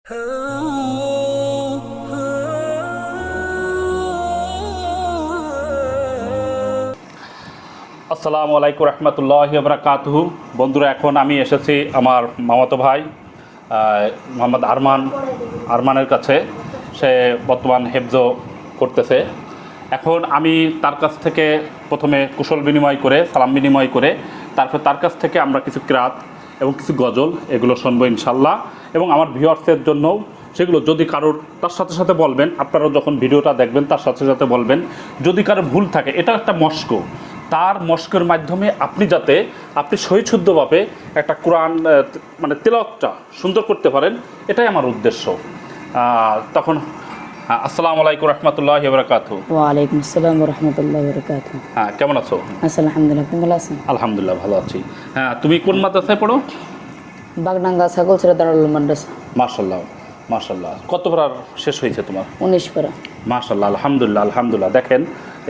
আসসালামু আলাইকুম রহমতুল্লাহি ওয়া বারাকাতুহু। বন্ধুরা, এখন আমি এসেছি আমার মামাতো ভাই মোহাম্মদ আরমানের কাছে। সে বর্তমান হেফজ করতেছে। এখন আমি তার কাছ থেকে প্রথমে কুশল বিনিময় করে, সালাম বিনিময় করে, তারপর তার কাছ থেকে আমরা কিছু কিরাত এবং কিছু গজল এগুলো শুনবো ইনশাল্লাহ। এবং আমার ভিউয়ার্সের জন্যও সেগুলো যদি কারোর তার সাথে সাথে বলবেন, আপনারাও যখন ভিডিওটা দেখবেন তার সাথে সাথে বলবেন যদি কারো ভুল থাকে। এটা একটা মস্ক, তার মস্কের মাধ্যমে আপনি সহিশুদ্ধভাবে একটা কোরআন মানে তেলাওয়াতটা সুন্দর করতে পারেন, এটাই আমার উদ্দেশ্য। তখন আসসালামু আলাইকুম রহমতুল্লাহি ওয়া বারাকাতুহু। ওয়ালাইকুম আসসালাম ওয়া রাহমাতুল্লাহি ওয়া বারাকাতুহু। হ্যাঁ, কেমন আছো? আলহামদুলিল্লাহ, আপনি ভালো আছেন? আলহামদুলিল্লাহ ভালো আছি। হ্যাঁ, তুমি কোন মাদ্রাসায় পড়ো? বাগডাঙ্গা ছাগলছড়া দারুল উলুম মাদ্রাসা। মাশাআল্লাহ মাশাআল্লাহ। কত পারা শেষ হয়েছে তোমার? 19 পারা। মাশাআল্লাহ, আলহামদুলিল্লাহ আলহামদুলিল্লাহ। দেখেন,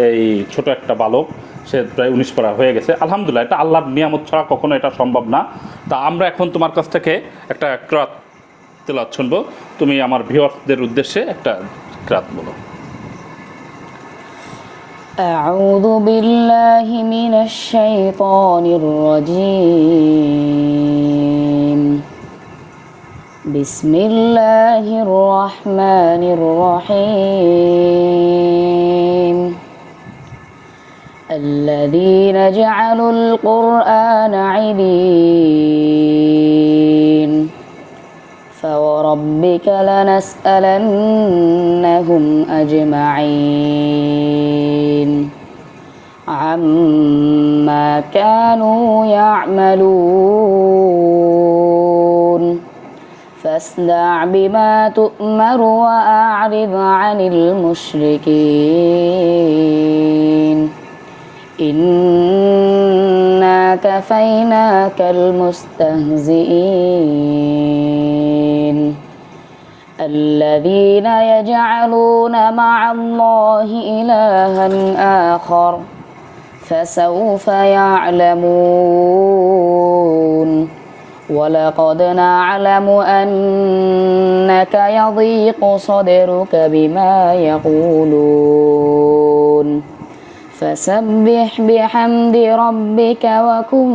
এই ছোট একটা বালক, সে প্রায় 19 পারা হয়ে গেছে। আলহামদুলিল্লাহ, এটা আল্লাহর নিয়ামত ছাড়া কখনো এটা সম্ভব না। তা আমরা এখন তোমার কাছ থেকে একটা কিরাত তেলাওয়াত শুনবো। তুমি আমার ভিউয়ারদের উদ্দেশ্যে একটা কিরাত বলো। أعوذ بالله من الشيطان الرجيم. بسم الله الرحمن الرحيم. الذين جعلوا القرآن عِضِينَ فوربك لنسألنهم أجمعين عما كانوا يعملون فاصدع بما تؤمر وأعرض عن المشركين إنا كفيناك المستهزئين الذين يجعلون مع الله إلها آخر فسوف يعلمون ولقد نعلم أنك يضيق صدرك بما يقولون فسبح بحمد ربك وكن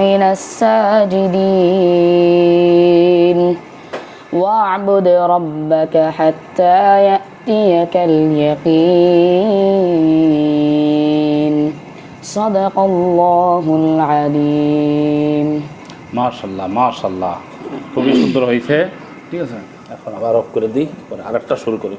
من الساجدين واعبد ربك حتى يأتيك اليقين صدق الله العظيم. মাশাআল্লাহ মাশাআল্লাহ, খুবই সুন্দর হয়েছে। ঠিক আছে, এখন আবার অফ করে দিই, পরে আরেকটা শুরু করি।